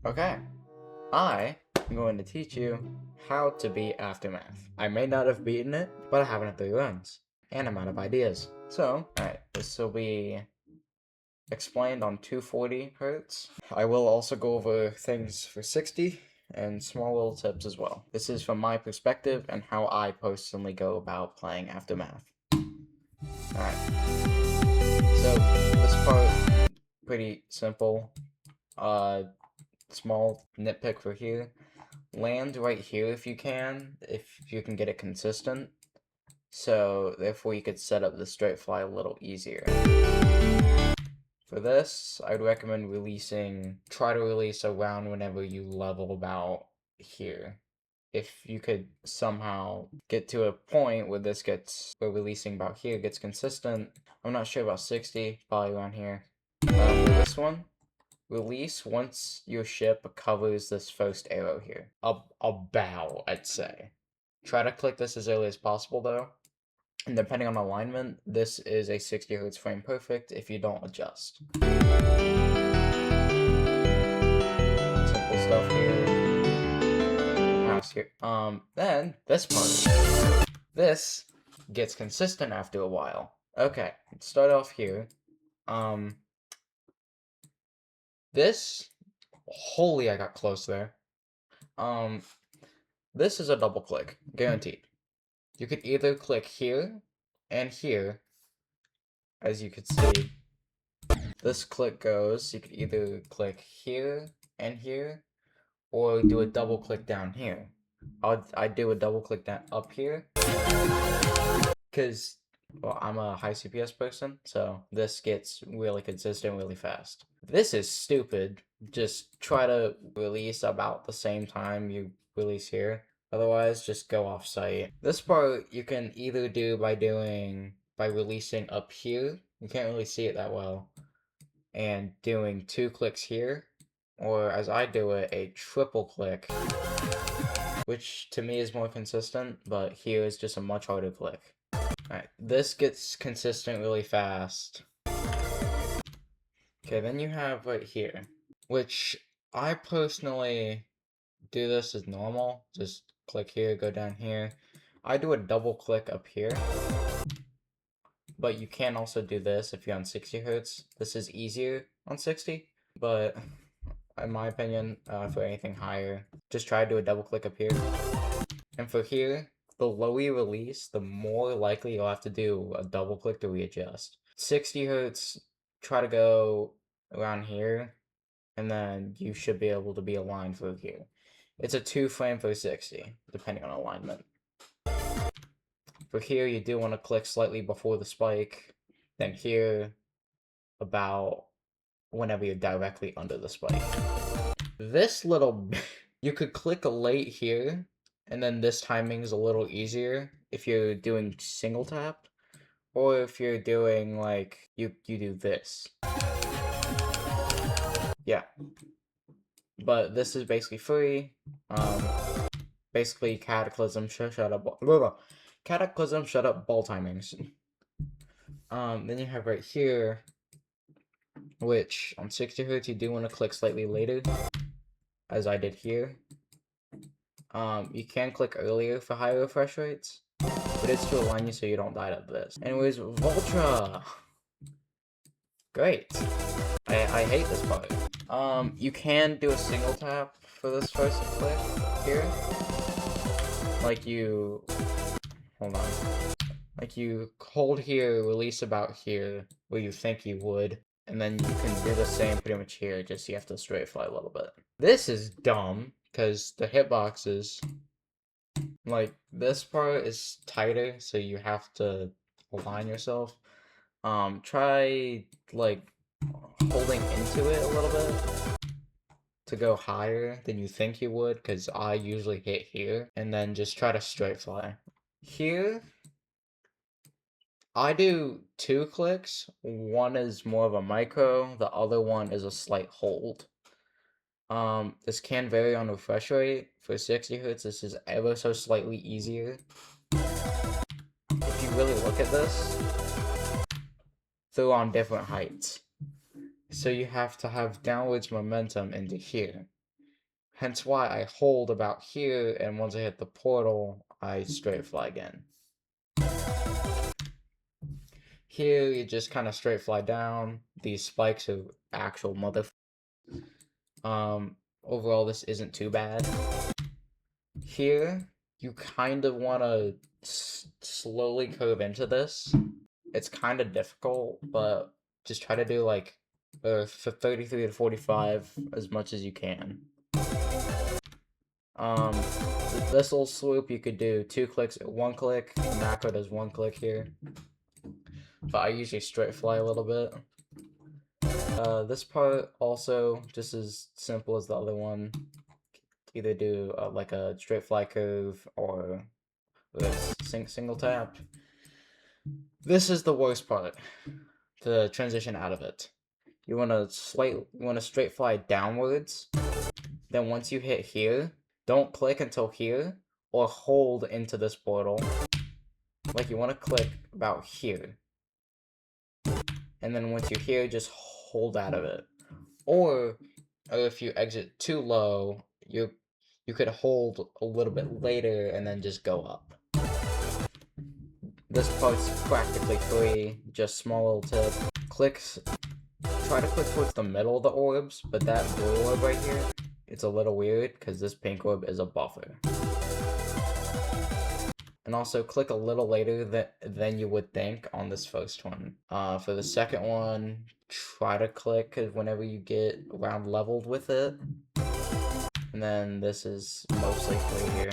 Okay, I am going to teach you how to beat Aftermath. I may not have beaten it, but I have it in 3 runs, and I'm out of ideas. So, alright, this will be explained on 240 hertz. I will also go over things for 60 and small little tips as well. This is from my perspective and how I personally go about playing Aftermath. Alright, so this part, pretty simple. Small nitpick for here. Land right here if you can get it consistent. So therefore you could set up the straight fly a little easier. For this, I'd recommend try to release around whenever you level about here. If you could somehow get to a point where releasing about here gets consistent. I'm not sure about 60, probably around here. For this one, release once your ship covers this first arrow here. A bow, I'd say. Try to click this as early as possible though. And depending on alignment, this is a 60 Hz frame perfect if you don't adjust. Simple stuff here. Pass here. Then this part. This gets consistent after a while. Okay, let's start off here. This, holy, I got close there. This is a double click, guaranteed. You could either click here and here, as you could see. This click goes, you could either click here and here, or do a double click down here. I'd do a double click down up here, because, well, I'm a high CPS person, so this gets really consistent really fast. This is stupid. Just try to release about the same time you release here. Otherwise, just go off site. This part you can either do by releasing up here. You can't really see it that well. And doing 2 clicks here. Or as I do it, a triple click. Which to me is more consistent, but here is just a much harder click. Alright, this gets consistent really fast. Okay, then you have right here, which I personally do this as normal. Just click here, go down here. I do a double click up here, but you can also do this if you're on 60 Hz. This is easier on 60, but in my opinion, for anything higher, just try to do a double click up here. And for here, the lower you release, the more likely you'll have to do a double click to readjust. 60 Hz, try to go around here, and then you should be able to be aligned for here. It's a 2 frame for 60, depending on alignment. For here, you do want to click slightly before the spike, then here, about whenever you're directly under the spike. This little, you could click late here, and then this timing is a little easier if you're doing single tap, or if you're doing like, you do this. Yeah. But this is basically free. Basically Cataclysm shut up Cataclysm shut up ball timings. Then you have right here, which on 60 Hz you do want to click slightly later, as I did here. You can click earlier for higher refresh rates, but it's to align you so you don't die to this. Anyways, Voltra! Great. I hate this part. You can do a single tap for this first click here. Like you hold here, release about here, where you think you would, and then you can do the same pretty much here, just you have to straight fly a little bit. This is dumb, because the hitboxes, like, this part is tighter, so you have to align yourself. Try, like, holding into it a little bit to go higher than you think you would, because I usually hit here, and then just try to straight fly. Here, I do 2 clicks. One is more of a micro, the other one is a slight hold. This can vary on refresh rate. For 60 Hz, this is ever so slightly easier. If you really look at this, they're on different heights. So you have to have downwards momentum into here. Hence why I hold about here, and once I hit the portal, I straight fly again. Here, you just kind of straight fly down. These spikes are actual mother. Overall, this isn't too bad. Here, you kind of want to slowly curve into this. It's kind of difficult, but just try to do like 33 to 45 as much as you can. This little swoop you could do 2 clicks, 1 click. The macro does 1 click here, but I usually straight fly a little bit. This part also just as simple as the other one. Either do like a straight fly curve or single tap. This is the worst part, the transition out of it. You want to straight fly downwards. Then once you hit here, don't click until here or hold into this portal. Like you want to click about here. And then once you're here, just hold out of it. Or if you exit too low, you could hold a little bit later and then just go up. This part's practically free, just small little tip. Try to click towards the middle of the orbs, but that blue orb right here, it's a little weird because this pink orb is a buffer. And also click a little later than you would think on this first one. For the second one, try to click whenever you get around leveled with it. And then this is mostly free here.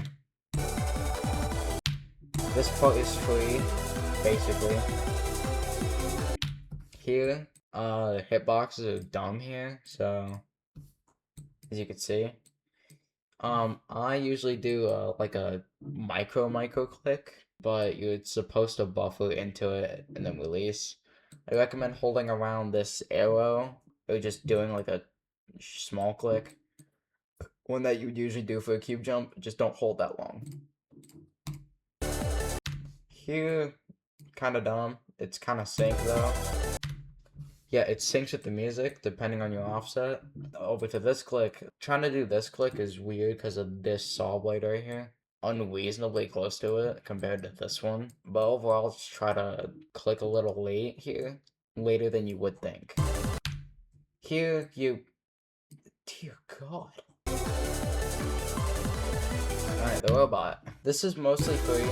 This part is free, basically. Here, hitboxes are dumb here, so as you can see. I usually do like a micro click, but you're supposed to buffer into it and then release. I recommend holding around this arrow or just doing like a small click. One that you would usually do for a cube jump, just don't hold that long. Here, kind of dumb. It's kind of sync though. Yeah, it syncs with the music depending on your offset. Over to this click. Trying to do this click is weird because of this saw blade right here. Unreasonably close to it compared to this one. But overall, just try to click a little late here. Later than you would think. Here, dear God. Alright, the robot. This is mostly free.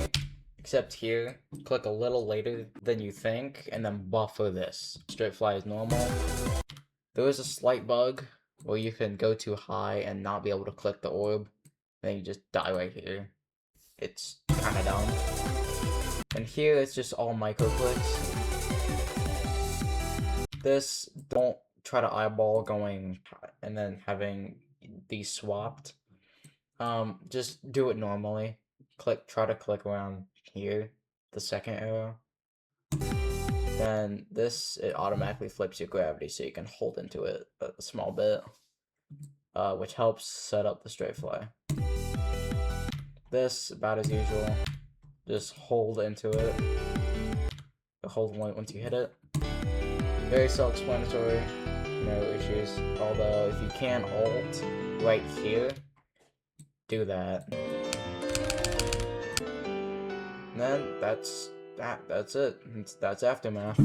Except here, click a little later than you think, and then buffer this. Straight fly is normal. There is a slight bug where you can go too high and not be able to click the orb. Then you just die right here. It's kind of dumb. And here, it's just all micro clicks. This, don't try to eyeball going and then having these swapped. Just do it normally. Try to click around here, the second arrow. Then this, it automatically flips your gravity so you can hold into it a small bit, which helps set up the straight fly. This, about as usual, just hold into it. Hold once you hit it. Very self-explanatory, no issues. Although, if you can ult right here, do that. And then that's it. That's Aftermath.